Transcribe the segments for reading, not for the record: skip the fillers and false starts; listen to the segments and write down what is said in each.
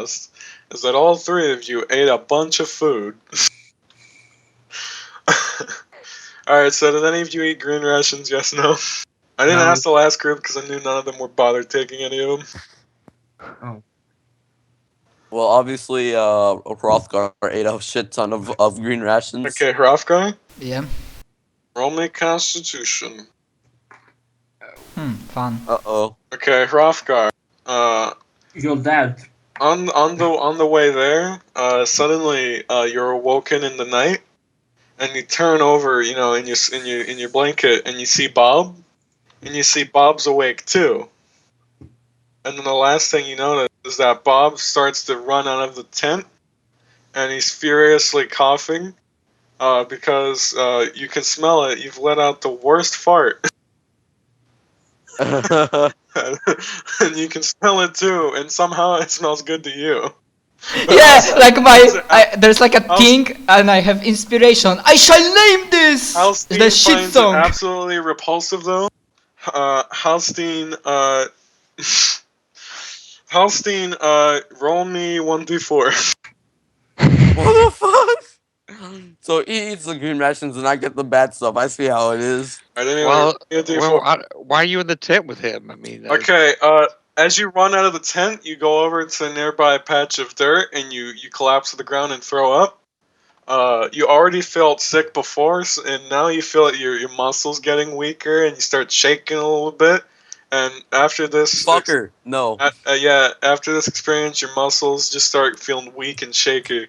past is that all three of you ate a bunch of food. Alright, so did any of you eat green rations? Yes, no? I didn't ask the last group because I knew none of them were bothered taking any of them. Oh. Well, obviously, Hrothgar ate a shit ton of green rations. Okay, Hrothgar? Yeah. Roll me Constitution. Fun. Uh-oh. Okay, Hrothgar. You're dead. On the way there, suddenly you're awoken in the night, and you turn over, in your blanket, and you see Bob, and you see Bob's awake too. And then the last thing you notice is that Bob starts to run out of the tent, and he's furiously coughing, because you can smell it. You've let out the worst fart. And you can smell it too, and somehow it smells good to you. Yeah, like there's like a thing, and I have inspiration. I shall name this the shit finds song. it absolutely repulsive, though. Halstein, roll me 1d4. What the fuck? So he eats the green rations and I get the bad stuff. I see how it is. Well, why are you in the tent with him? I mean, okay. As you run out of the tent, you go over to a nearby patch of dirt and you collapse to the ground and throw up. You already felt sick before, and now you feel your muscles getting weaker and you start shaking a little bit. And after this, fucker, no. After this experience, your muscles just start feeling weak and shaky.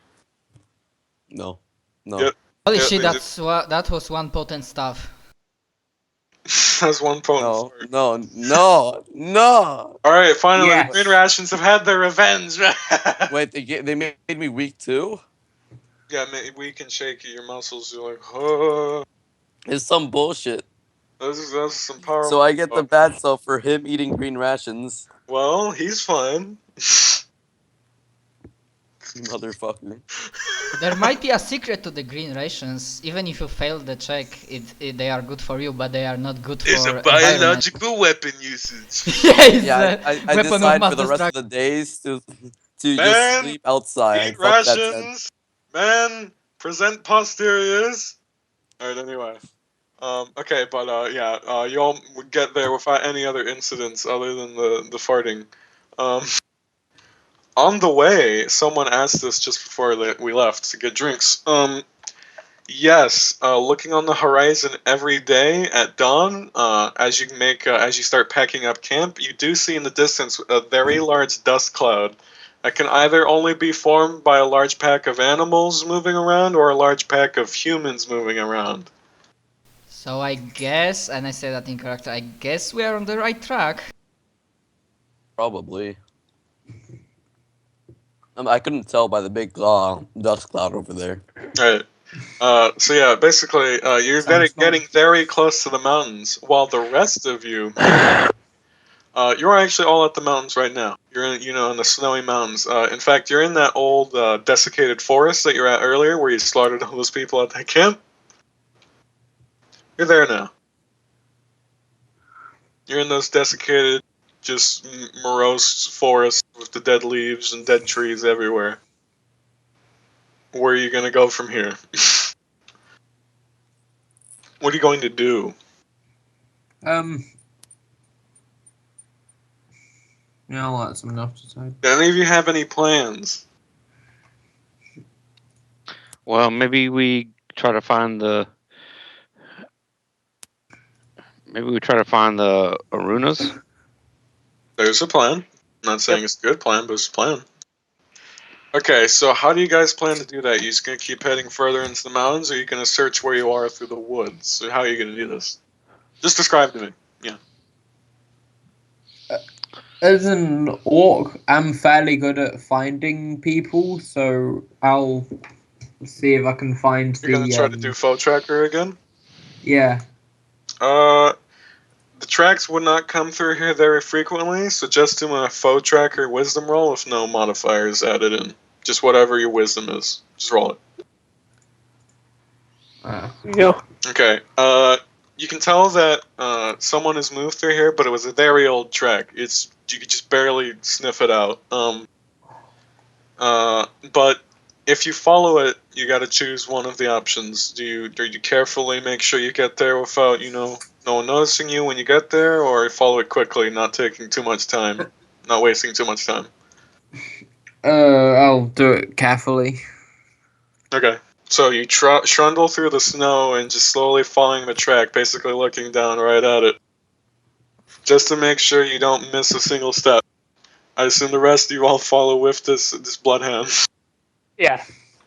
No. Yep. Holy shit, that was one potent stuff. That's one potent. No. Alright, finally, the green rations have had their revenge. Wait, they made me weak too? Yeah, weak and shaky. Your muscles, you're like, oh. It's some bullshit. That's some powerful. So I get the bad stuff for him eating green rations. Well, he's fine. Motherfucker. There might be a secret to the green rations. Even if you fail the check, they are good for you, but they are not good for It's a biological weapon usage. I decide for the rest of the days to just sleep outside. Eat rations. Man, present posteriors. Alright, anyway. Okay, but you all would get there without any other incidents other than the farting. On the way, someone asked us just before we left to get drinks. Yes, looking on the horizon every day at dawn, as you start packing up camp, you do see in the distance a very large dust cloud that can either only be formed by a large pack of animals moving around or a large pack of humans moving around. So I guess, and I say that incorrectly, I guess we are on the right track. Probably. I couldn't tell by the big dust cloud over there. Right. So yeah, basically, you're getting very close to the mountains, while the rest of you, you're actually all at the mountains right now. You're in the snowy mountains. In fact, you're in that old desiccated forest that you were at earlier, where you slaughtered all those people at that camp. You're there now. You're in those desiccated, just morose forests with the dead leaves and dead trees everywhere. Where are you going to go from here? What are you going to do? Yeah, I'll let someone else decide. Do any of you have any plans? Well, maybe we try to find the Arunas. There's a plan. I'm not saying it's a good plan, but it's a plan. Okay, so how do you guys plan to do that? You just going to keep heading further into the mountains, or are you going to search where you are through the woods? So how are you going to do this? Just describe to me. Yeah. As an orc, I'm fairly good at finding people, so I'll see if I can find You're going to try to do foe tracker again? Yeah. The tracks would not come through here very frequently, so just do a foe tracker wisdom roll with no modifiers added in. Just whatever your wisdom is. Just roll it. Yeah. Okay. You can tell that someone has moved through here, but it was a very old track. You could just barely sniff it out. But if you follow it, you got to choose one of the options. Do you carefully make sure you get there without no one noticing you when you get there, or follow it quickly, not taking too much time, not wasting too much time? I'll do it carefully. Okay. So you trundle through the snow and just slowly following the track, basically looking down right at it, just to make sure you don't miss a single step. I assume the rest of you all follow with this bloodhound. Yeah.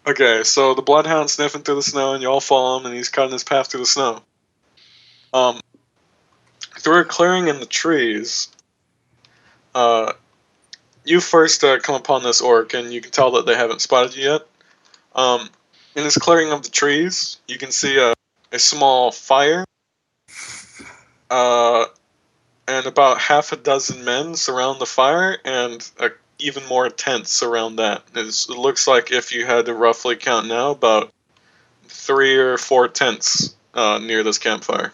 Okay, so the bloodhound's sniffing through the snow, and you all follow him, and he's cutting his path through the snow. Through a clearing in the trees, you first come upon this orc, and you can tell that they haven't spotted you yet. In this clearing of the trees, you can see a small fire, and about half a dozen men surround the fire, and even more tents surround that. It looks like, if you had to roughly count now, about 3 or 4 tents near this campfire.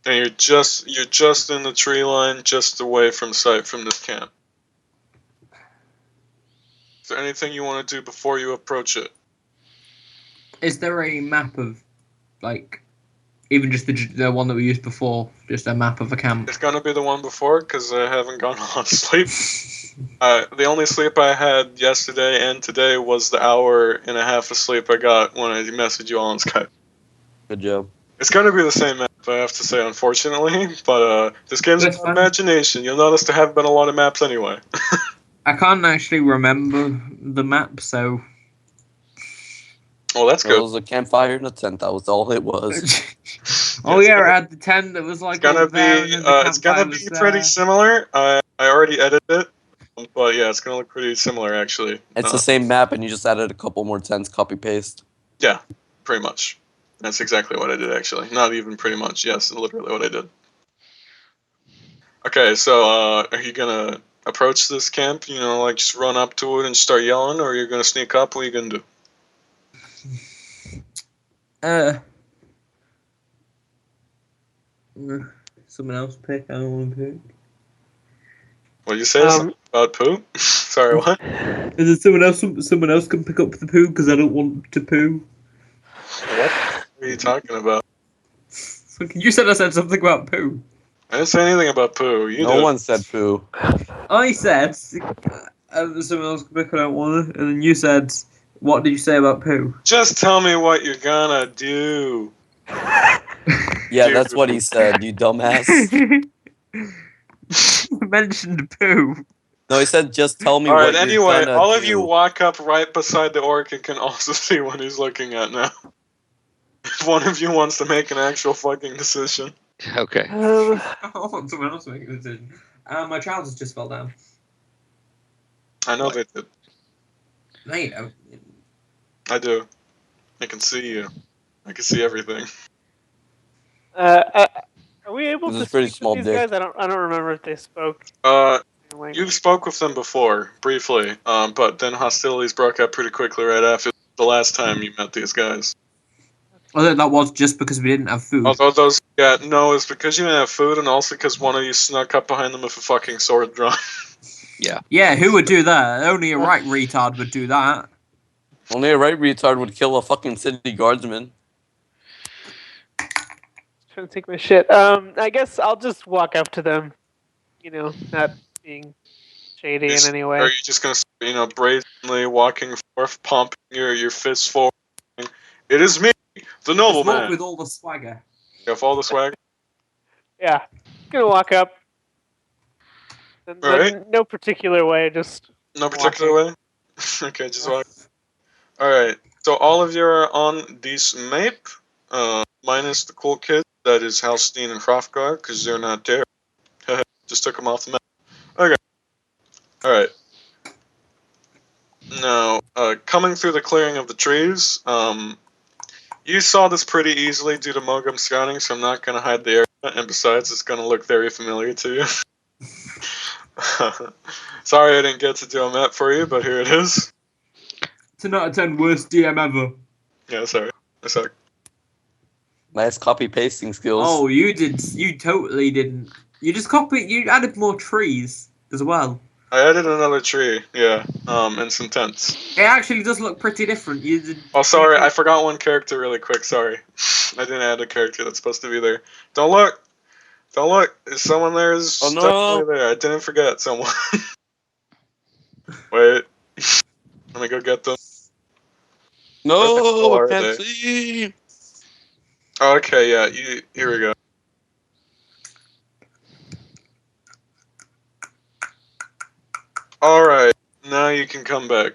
And you're just in the tree line, just away from sight from this camp. Is there anything you want to do before you approach it? Is there a map of, like, even just the one that we used before, just a map of a camp? It's gonna be the one before, because I haven't gone a lot of sleep. The only sleep I had yesterday and today was the hour and a half of sleep I got when I messaged you all on Skype. Good job. It's gonna be the same map, I have to say, unfortunately. But this game's That's about fine. imagination. You'll notice there have been a lot of maps anyway. I can't actually remember the map, so... Well, that's It good. was a campfire in a tent. That was all it was. Oh yeah, I had the tent that was like It's gonna over there, be and then the it's gonna campfire be was pretty there. similar. I already edited it, but yeah, it's gonna look pretty similar actually. It's the same map, and you just added a couple more tents, copy paste. Yeah, pretty much. That's exactly what I did actually. Not even pretty much. Yes, literally what I did. Okay, so are you gonna approach this camp? Like just run up to it and start yelling, or you're gonna sneak up? What are you gonna do? Someone else pick. I don't want to pick. What you say? Something about poo? Sorry, what? Is it someone else? Someone else can pick up the poo because I don't want to poo. What are you talking about? So you said I said something about poo. I didn't say anything about poo. You No did. one said poo. I said someone else can pick. I don't want it, and then you said, "What did you say about poo?" Just tell me what you're gonna do. Yeah, Dude. that's what he said, you dumbass. Mentioned poo. No, he said just tell me Alright, what anyway, you're gonna all do. of you walk up right beside the orc and can also see what he's looking at now. If one of you wants to make an actual fucking decision. Okay. I want someone else to make a decision. My trousers just fell down. I know they did. No, you don't. I do. I can see you. I can see everything. Are we able This to is pretty speak small with these dick. guys? I don't remember if they spoke. You spoke with them before, briefly, but then hostilities broke out pretty quickly right after the last time you met these guys. Although that was just because we didn't have food. Although no, it's because you didn't have food, and also because one of you snuck up behind them with a fucking sword drawn. Yeah, who would do that? Only a right retard would do that. Only a right retard would kill a fucking city guardsman. Trying to take my shit. I guess I'll just walk up to them. Not being shady in any Are way. you just gonna, brazenly walking forth, pumping your fists forward? It is me, the Just walk nobleman. with all the swagger. You have all the swag. Yeah, gonna walk up. Alright. No particular way, just No particular way. Okay, just walk. All right. So all of you are on this map, minus the cool kid that is Halstein and Hrothgar, because they're not there. Just took them off the map. Okay. All right. Now, coming through the clearing of the trees, you saw this pretty easily due to Mogum scouting, so I'm not going to hide the area, and besides, it's going to look very familiar to you. Sorry I didn't get to do a map for you, but here it is. 10 out of 10 worst DM ever. Yeah, sorry. I suck. Nice copy pasting skills. Oh, you did. You totally didn't. You just copied. You added more trees as well. I added another tree, yeah, and some tents. It actually does look pretty different. You did. Oh, sorry, I forgot one character really quick, sorry. I didn't add a character that's supposed to be there. Don't look! Don't look! Is someone there? Is Oh, no. definitely there. I didn't forget someone. Wait. Let me go get them. Where the hell No, are can't they? see. Oh, okay, yeah, here we go. Alright, now you can come back.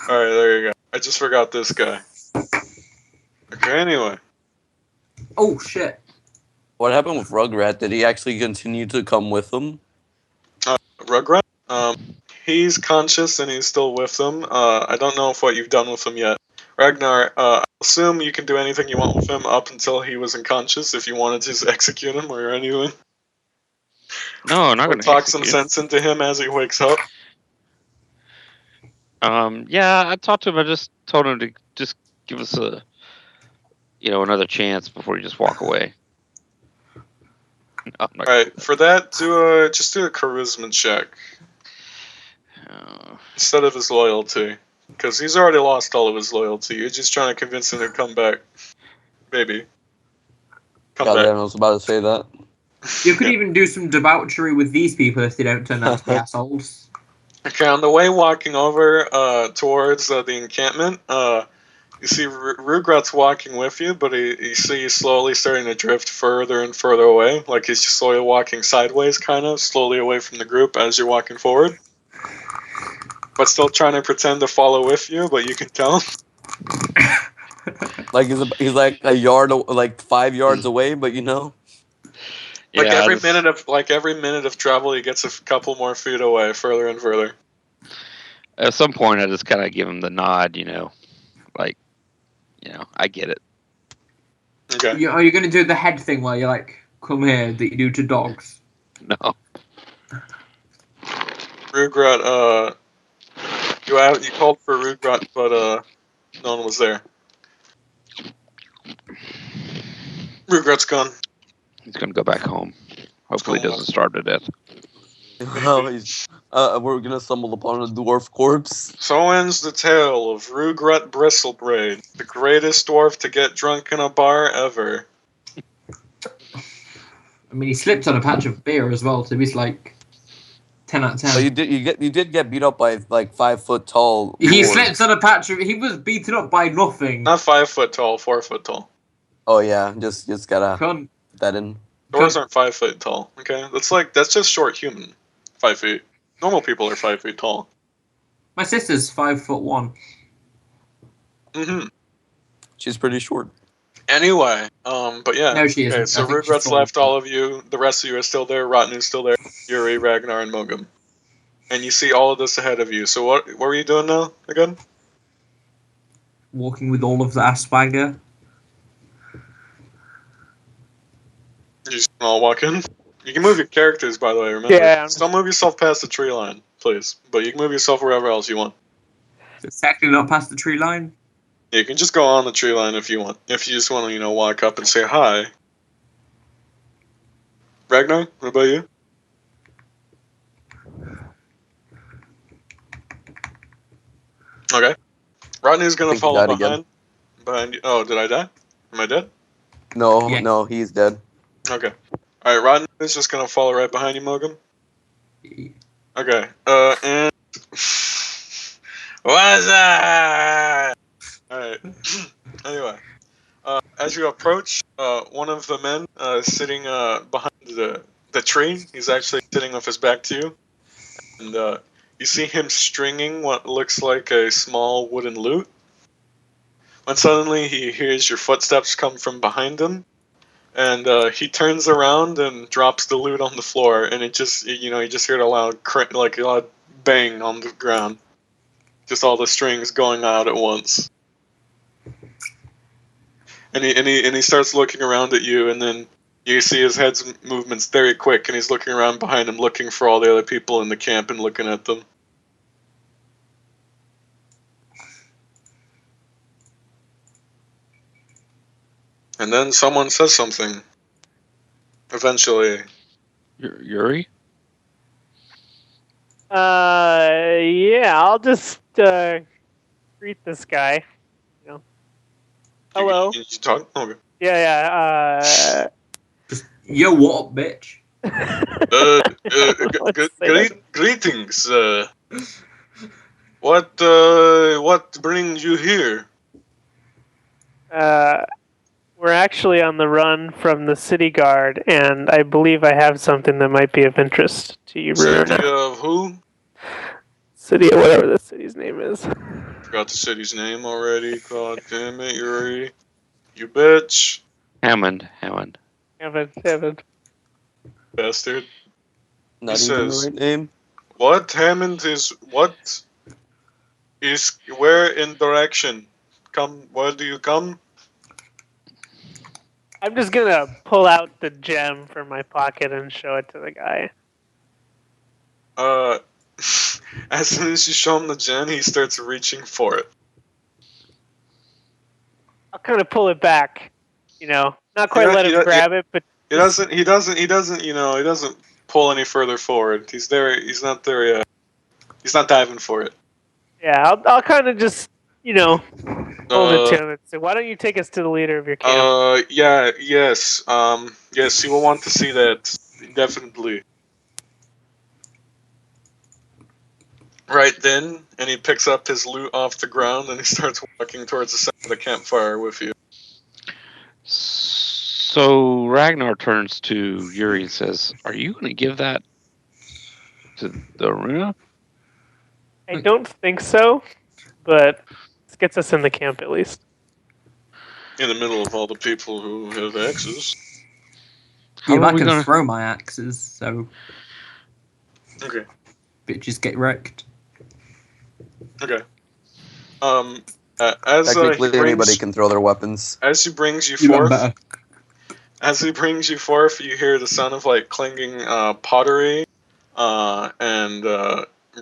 Alright, there you go. I just forgot this guy. Okay, anyway. Oh shit! What happened with Rugrat? Did he actually continue to come with them? Rugrat? He's conscious and he's still with them. I don't know what you've done with him yet. Ragnar, I assume you can do anything you want with him up until he was unconscious, if you want to just execute him or anything. No, I'm not Or going to talk some sense into him as he wakes up. Yeah, I talked to him. I just told him to just give us another chance before you just walk away. No, I'm not gonna do Alright, for that, just do a charisma check. that. Instead of his loyalty. Because he's already lost all of his loyalty. You're just trying to convince him to come back. Maybe. Come God back. damn, I was about to say that. You could even do some debauchery with these people if they don't turn out to be assholes. Okay, on the way walking over towards the encampment, you see Rugrat's walking with you, but you see he's slowly starting to drift further and further away. Like he's just slowly walking sideways, kind of, slowly away from the group as you're walking forward. But still trying to pretend to follow with you, but you can tell. Like he's like a yard, like 5 yards away, but you know. Like Yeah, every minute of travel, he gets a couple more feet away, further and further. At some point, I just kind of give him the nod, I get it. Okay. Are you going to do the head thing where you're like, come here, that you do to dogs? No. Rugrat, you called for Rugrat, but no one was there. Rugrat's gone. He's going to go back home. Hopefully, he doesn't starve to death. We're gonna stumble upon a dwarf corpse. So ends the tale of Rugrat Bristlebraid, the greatest dwarf to get drunk in a bar ever. I mean, he slipped on a patch of beer as well, so he's like 10 out of 10. So you did get beat up by like 5 foot tall. He dwarves. slipped on a patch of. He was beaten up by nothing. Not 5 foot tall, 4 foot tall. Oh yeah, just gotta Cunt. put that in. Dwarves aren't 5 foot tall. Okay, that's just short human. 5 feet. Normal people are 5 feet tall. My sister's 5'1". Mm-hmm. She's pretty short. Anyway, but yeah. No, she isn't. Okay, so I think she's Rugrat's taller. left all of you. The rest of you are still there. Rotnu's still there. Yuri, Ragnar, and Mogum. And you see all of this ahead of you. So what were you doing now again? Walking with all of that swagger. You just all walk in. You can move your characters, by the way. Remember, Yeah, I'm don't move yourself past the tree line, please. But you can move yourself wherever else you want. It's technically not past the tree line. You can just go on the tree line if you want. If you just want to, walk up and say hi. Ragnar, what about you? Okay. Rodney's gonna think he follow died again. behind you. Oh, did I die? Am I dead? No, Yeah. no, he's dead. Okay. Alright, Rodney is just gonna follow right behind you, Mogum. Okay. And what's that? Alright. Anyway. As you approach, one of the men sitting behind the tree, he's actually sitting with his back to you. And you see him stringing what looks like a small wooden lute. When suddenly he hears your footsteps come from behind him. And he turns around and drops the lute on the floor, and it just, you just hear a loud a loud bang on the ground. Just all the strings going out at once. And he starts looking around at you, and then you see his head's movements very quick, and he's looking around behind him, looking for all the other people in the camp and looking at them. And then someone says something. Eventually. Yuri? Yeah, I'll just greet this guy. You know. Hello. You talk? Okay. Yeah. Yo, what up, bitch? Let's say that. Greetings. What brings you here? We're actually on the run from the city guard, and I believe I have something that might be of interest to you, City Runa. of who? City, whatever the city's name is. Forgot the city's name already. God damn it, Yuri. You bitch. Hammond. Haven't. Bastard. Not He even the says, right name. what? Hammond is what? Is where in direction? Come, where do you come? I'm just gonna pull out the gem from my pocket and show it to the guy. As soon as you show him the gem, he starts reaching for it. I'll kind of pull it back, not quite let him grab it, but He doesn't pull any further forward. He's not there yet. He's not diving for it. yeah, I'll kind of just, hold it to him and say, why don't you take us to the leader of your camp? Yes, you will want to see that, definitely. Right then, and he picks up his loot off the ground and he starts walking towards the center of the campfire with you. So Ragnar turns to Yuri and says, "Are you going to give that to the Runa?" I don't think so, but this gets us in the camp at least. In the middle of all the people who have axes. Yeah, I can throw my axes, so Okay. bitches get wrecked. Okay. As Technically, anybody can throw their weapons. As he brings you Even forth, better. you hear the sound of like clanging pottery, and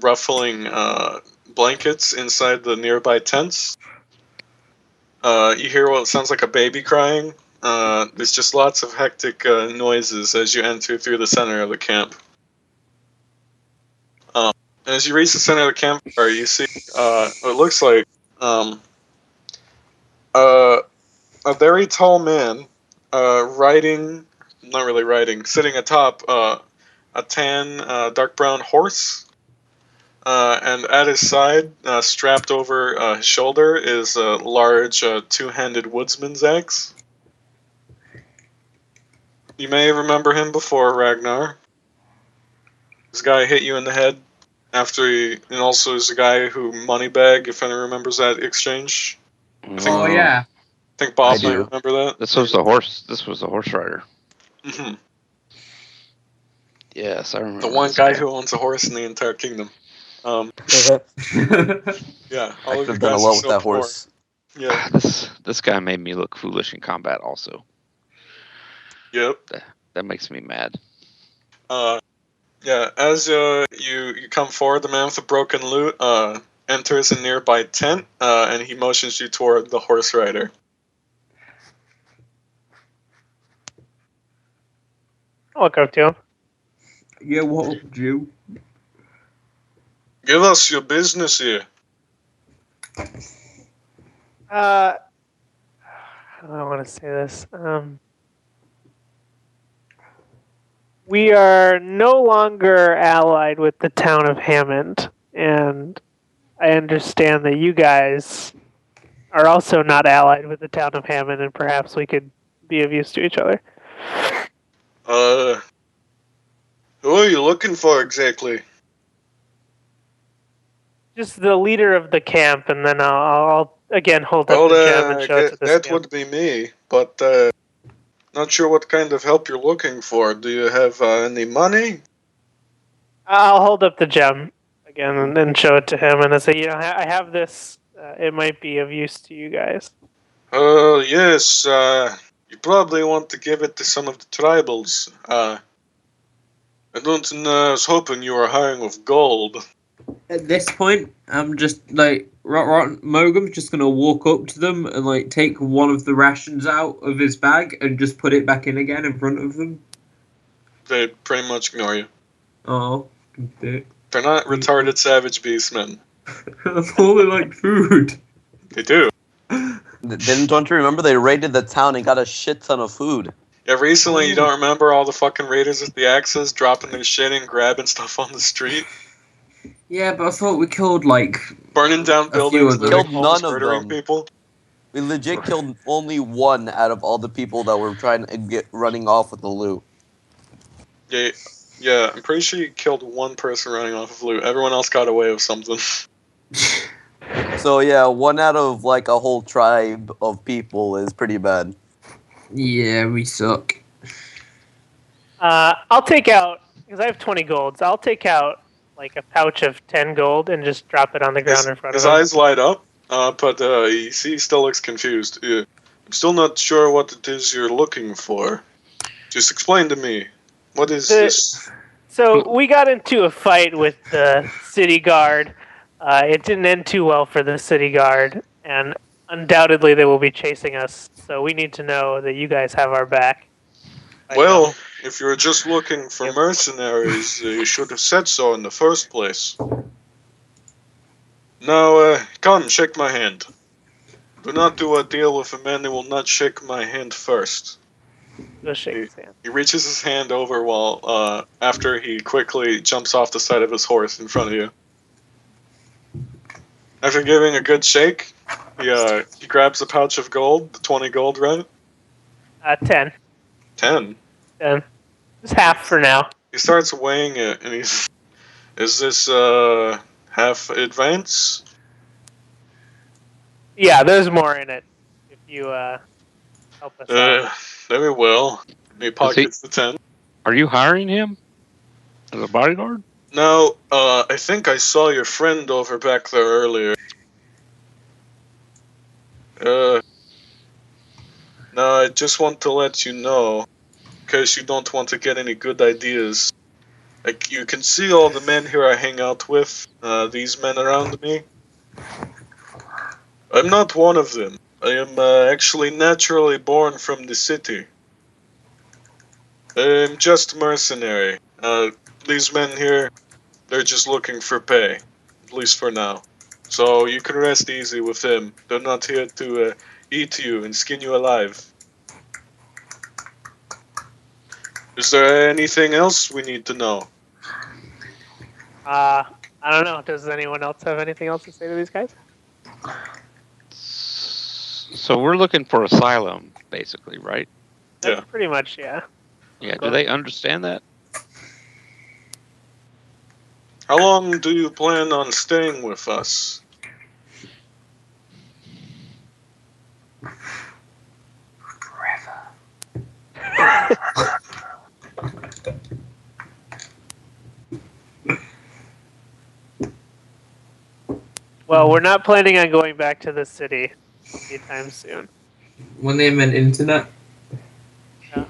ruffling blankets inside the nearby tents. You hear what sounds like a baby crying. There's just lots of hectic noises as you enter through the center of the camp. As you reach the center of the campfire, you see what looks like a very tall man sitting atop a tan, dark brown horse. And at his side, strapped over his shoulder, is a large two-handed woodsman's axe. You may remember him before, Ragnar. This guy hit you in the head and also is the guy who Moneybag, if anyone remembers that exchange. Oh yeah. I think Bob I might do. remember that. This was the horse rider. Mm-hmm. Yes, I remember. The one guy who owns a horse in the entire kingdom. Yeah, all I of could you have done a guys lot are with so that poor. horse. Yeah. This guy made me look foolish in combat. Also, Yep. that makes me mad. Yeah. As you come forward, the man with the broken lute enters a nearby tent, and he motions you toward the horse rider. I'll walk up to him. Yeah, what up, Jew? Give us your business here. How do I want to say this? We are no longer allied with the town of Hammond, and I understand that you guys are also not allied with the town of Hammond, and perhaps we could be of use to each other. Who are you looking for exactly? Just the leader of the camp, and then I'll again hold up the gem and show it to this that camp. would be me, but not sure what kind of help you're looking for. Do you have any money? I'll hold up the gem again and then show it to him, and I say, I have this. It might be of use to you guys. Yes. You probably want to give it to some of the tribals. I was hoping you were hiring with gold. At this point, I'm just like Mogam's just gonna walk up to them and like take one of the rations out of his bag and just put it back in again in front of them. They pretty much ignore you. Oh, they They're not retarded savage beastmen. all they like food. They do. Don't you remember they raided the town and got a shit ton of food? Yeah, recently you don't remember all the fucking raiders with the axes dropping their shit and grabbing stuff on the street? Yeah, but I thought we killed like Burning down A few buildings, of them. looting Killed homes, none of murdering them. people. We legit killed only one out of all the people that were trying to get running off with the loot. Yeah, I'm pretty sure you killed one person running off of loot. Everyone else got away with something. So yeah, one out of like a whole tribe of people is pretty bad. yeah, we suck. I'll take out, because I have 20 golds, I'll take out like a pouch of 10 gold and just drop it on the ground in front His of him. eyes light up, but he still looks confused. I'm still not sure what it is you're looking for. Just explain to me. What is this? So we got into a fight with the city guard. It didn't end too well for the city guard, and undoubtedly they will be chasing us. So we need to know that you guys have our back. Well, if you're just looking for mercenaries, you should have said so in the first place. Now, come, shake my hand. Do not do a deal with a man who will not shake my hand first. Go shake his hand. He reaches his hand over while, after he quickly jumps off the side of his horse in front of you. After giving a good shake, he grabs a pouch of gold, the 20 gold, right? 10. 10. 10. Just half for now. He starts weighing it, and he's... Is this, half advance? Yeah, there's more in it. If you help us out. Very well. He pockets the 10. Are you hiring him as a bodyguard? Now, I think I saw your friend over back there earlier. No, I just want to let you know, in case you don't want to get any good ideas. Like, you can see all the men here I hang out with, these men around me. I'm not one of them. I am actually naturally born from the city. I'm just mercenary. These men here, they're just looking for pay, at least for now. So you can rest easy with them. They're not here to eat you and skin you alive. Is there anything else we need to know? I don't know. Does anyone else have anything else to say to these guys? So we're looking for asylum, basically, right? Yeah. Pretty much, yeah. Yeah. Do they understand that? How long do you plan on staying with us? Well, we're not planning on going back to the city anytime soon. When they invent internet, Yeah.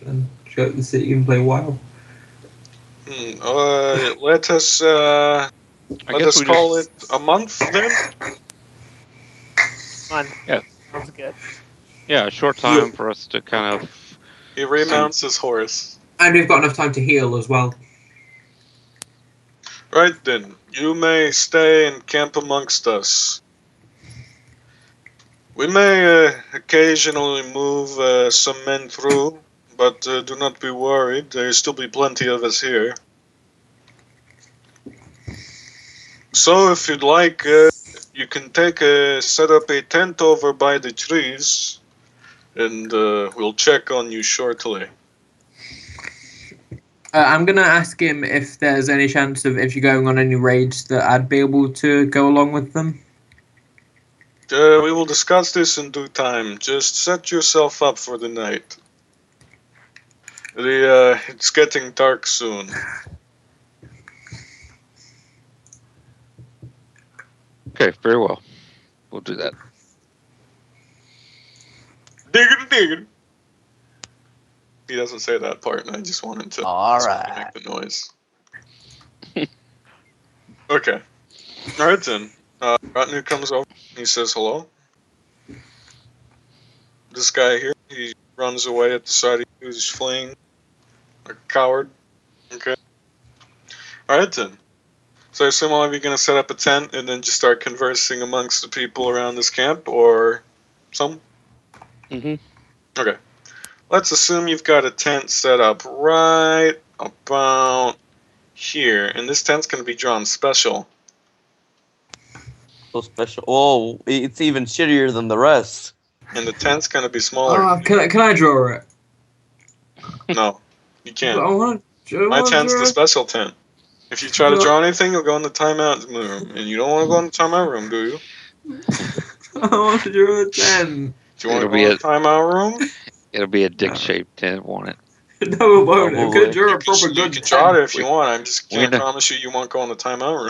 then shut the city and play WoW. Let us call it a month then. Month. Yeah. Sounds good. Yeah, a short time for us to kind of. He remounts his horse. And we've got enough time to heal as well. Right then, you may stay and camp amongst us. We may occasionally move some men through, but do not be worried. There still be plenty of us here. So, if you'd like, you can set up a tent over by the trees, and we'll check on you shortly. I'm gonna ask him if there's any chance of if you're going on any raids that I'd be able to go along with them. We will discuss this in due time. Just set yourself up for the night. It's getting dark soon. Okay, very well. We'll do that. Diggity. He doesn't say that part, and I just want him to All right. make the noise. Okay. Alright then. Ratnu comes over. He says hello. This guy here, he runs away at the side of you. He's fleeing. Like a coward. Okay. Alright then. So I assume all of you are going to set up a tent and then just start conversing amongst the people around this camp, or some? Mm-hmm. Okay. Let's assume you've got a tent set up right about here, and this tent's going to be drawn special. So special. Oh, it's even shittier than the rest. And the tent's going to be smaller. Can I draw it? No, you can't. I want to My tent's draw the it. special tent. If you try to draw anything, you'll go in the timeout room. And you don't want to go in the timeout room, do you? I want to draw a tent. Do you want to It'll go be in a- the timeout room? It'll be a dick-shaped tent, won't it? No, it won't. I'm Probably. gonna draw You a proper can good draw it tent. if you want. I just We can't know. promise you won't go in the timeout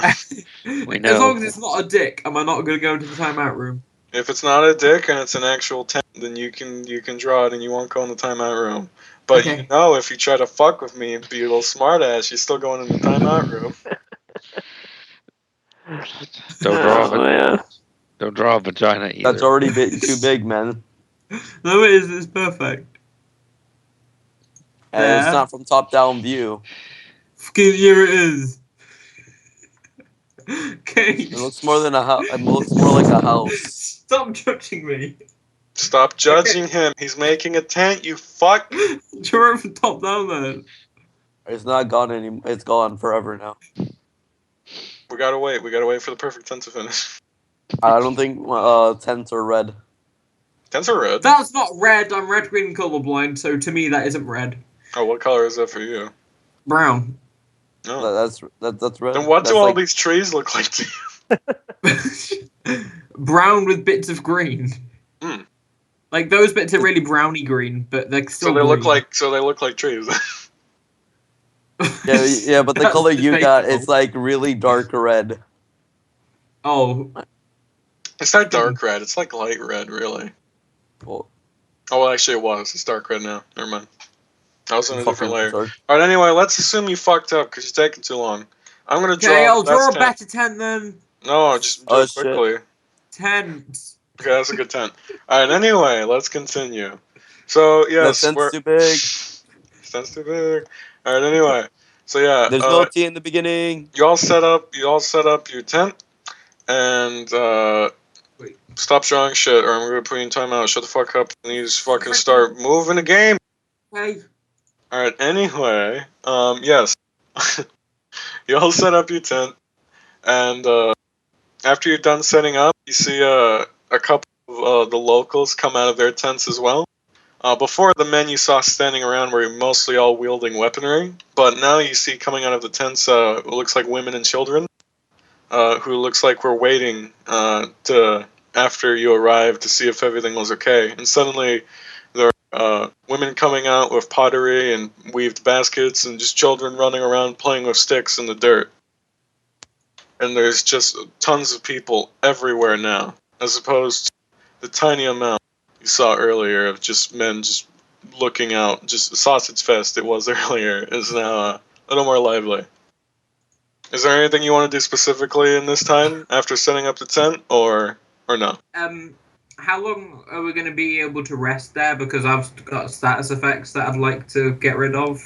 room. We As know. long as it's not a dick, am I not gonna go into the timeout room? If it's not a dick and it's an actual tent, then you can draw it and you won't go in the timeout room. But Okay. you know, if you try to fuck with me and be a little smart ass, you're still going in the timeout room. Don't draw Oh, it. man. Don't draw a vagina either. That's already too big, man. No, it is. It's perfect. And it's Yeah. not from top-down view. Fucking here it is. Okay. It looks more than a house. It looks more like a house. Stop judging me. Stop judging him. He's making a tent, you fuck. Draw it from top down then. It's not gone anymore. It's gone forever now. We gotta wait. We gotta wait for the perfect tent to finish. I don't think tents are red. Tents are red. That's not red. I'm red, green, and colorblind, so to me that isn't red. Oh, what color is that for you? Brown. No. That's red. Then what That's do all like- these trees look like to you? Brown with bits of green. Hmm. Like those bits are really browny green, but they're still So they look green. like trees. Yeah, but the That's color you got debatable. is like really dark red. Oh, It's not dark red. It's like light red, really. Well, Oh, well, actually, it was. It's dark red now. Never mind. I was in a different layer. dark. All right. Anyway, let's assume you fucked up because you're taking too long. I'm gonna draw. okay. I'll the draw a best better tent then. tent. No, just do Oh, it quickly. Tent. Okay, that's a good tent. All right. Anyway, let's continue. So yes, tent's we're too big. Tent's too big. All right. Anyway, so yeah, There's no T in the beginning. you all set up your tent, and Wait. stop drawing shit, or I'm gonna put you in timeout. Shut the fuck up, and you just fucking start moving the game. Hey. All right. Anyway, yes, you all set up your tent, and after you're done setting up, you see a couple of the locals come out of their tents as well. Before, the men you saw standing around were mostly all wielding weaponry, but now you see coming out of the tents it looks like women and children, who looks like were waiting to after you arrived to see if everything was okay. And suddenly, there are women coming out with pottery and weaved baskets, and just children running around playing with sticks in the dirt. And there's just tons of people everywhere now, as opposed to the tiny amount you saw earlier of just men just looking out. Just sausage fest it was earlier is now a little more lively. Is there anything you want to do specifically in this time after setting up the tent, or no? How long are we going to be able to rest there? Because I've got status effects that I'd like to get rid of.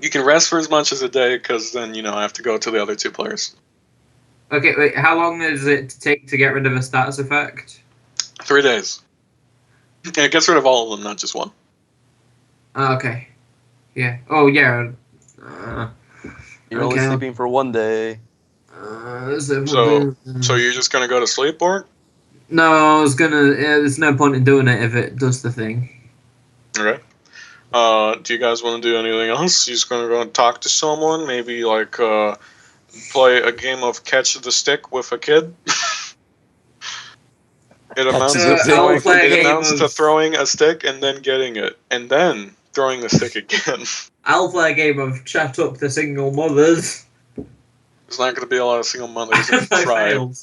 You can rest for as much as a day, because then, I have to go to the other two players. Okay, wait, how long does it take to get rid of a status effect? 3 days. Yeah, it gets rid of all of them, not just one. Okay. Yeah. Oh, yeah. You're only Okay. sleeping for 1 day. So you're just gonna go to sleep, or? No, I was gonna. Yeah, there's no point in doing it if it does the thing. Okay. Do you guys want to do anything else? You're just gonna go and talk to someone? Maybe play a game of catch the stick with a kid? It amounts, the stick. I'll play a it game amounts to of. throwing a stick and then getting it, and then throwing the stick again. I'll play a game of chat up the single mothers. There's not going to be a lot of single mothers if you I try. failed.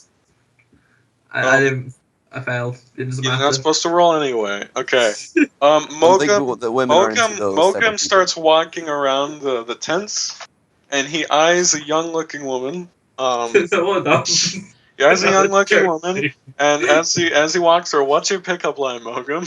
I didn't. I failed. It doesn't You're matter. not supposed to roll anyway. Okay. I don't think Mogum the women are into those type of Mogum people. starts walking around the tents, and he eyes a young-looking woman. Hold on. He eyes a young-looking woman, and as he walks her, what's your pickup line, Mogum?